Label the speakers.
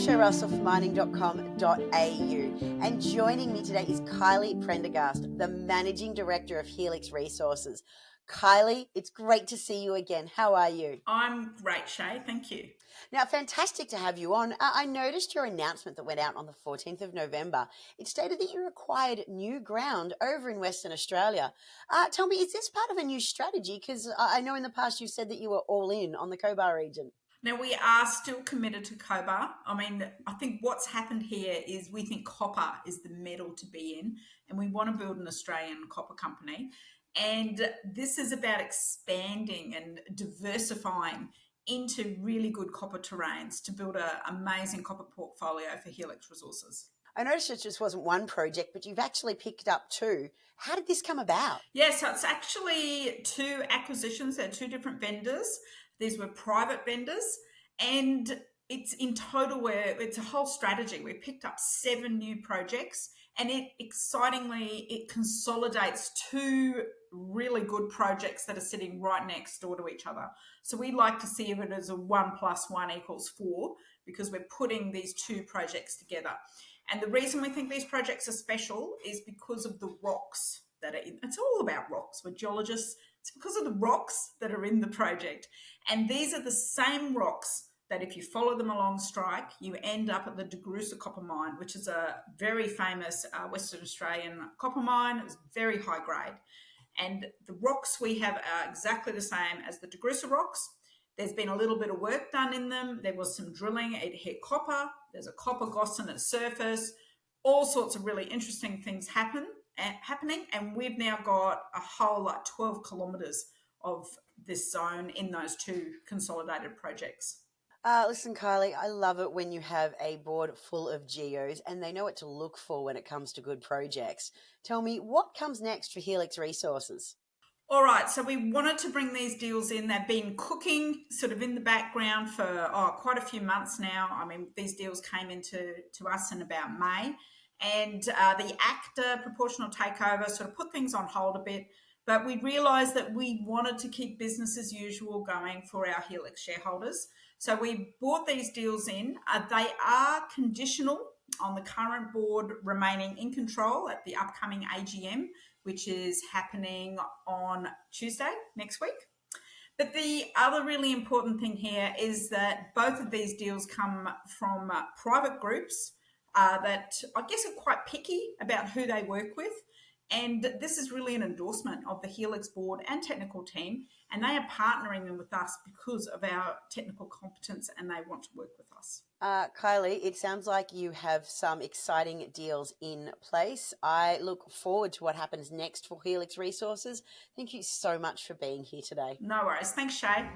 Speaker 1: offshorerussellmining.com.au, and joining me today is Kylie Prendergast, the Managing Director of Helix Resources. Kylie, it's great to see you again. How are you?
Speaker 2: I'm great, Shay. Thank you.
Speaker 1: Now, fantastic to have you on. I noticed your announcement that went out on the 14th of November. It stated that you acquired new ground over in Western Australia. Tell me, is this part of a new strategy? Because I know in the past you said that you were all in on the Cobar region.
Speaker 2: Now, we are still committed to Cobar. I think what's happened here is we think copper is the metal to be in, and we want to build an Australian copper company. And this is about expanding and diversifying into really good copper terrains to build an amazing copper portfolio for Helix Resources.
Speaker 1: I noticed it just wasn't one project, but you've actually picked up two. How did this come about?
Speaker 2: Yeah, so it's actually two acquisitions. They're two different vendors. These were private vendors, and it's in total it's a whole strategy. We picked up 7 new projects, and it consolidates 2 really good projects that are sitting right next door to each other. So we like to see it as a 1 + 1 = 4, because we're putting these 2 projects together. And the reason we think these projects are special is because of the rocks that are in. It's all about rocks. We're geologists. It's because of the rocks that are in the project. And these are the same rocks that if you follow them along strike, you end up at the DeGrussa copper mine, which is a very famous Western Australian copper mine. It's very high grade. And the rocks we have are exactly the same as the DeGrussa rocks. There's been a little bit of work done in them. There was some drilling. It hit copper. There's a copper gossan at surface. All sorts of really interesting things happening. And we've now got a whole 12 kilometres of this zone in those 2 consolidated projects.
Speaker 1: Listen, Kylie, I love it when you have a board full of geos and they know what to look for when it comes to good projects. Tell me, what comes next for Helix Resources?
Speaker 2: All right, so we wanted to bring these deals in. They've been cooking sort of in the background for quite a few months now. These deals came into us in about May, and the ACTA proportional takeover sort of put things on hold a bit, but we realised that we wanted to keep business as usual going for our Helix shareholders. So we brought these deals in. They are conditional on the current board remaining in control at the upcoming AGM, which is happening on Tuesday next week. But the other really important thing here is that both of these deals come from private groups that I guess are quite picky about who they work with. And this is really an endorsement of the Helix board and technical team, and they are partnering with us because of our technical competence, and they want to work with us.
Speaker 1: Kylie, it sounds like you have some exciting deals in place. I look forward to what happens next for Helix Resources. Thank you so much for being here today.
Speaker 2: No worries. Thanks, Shay.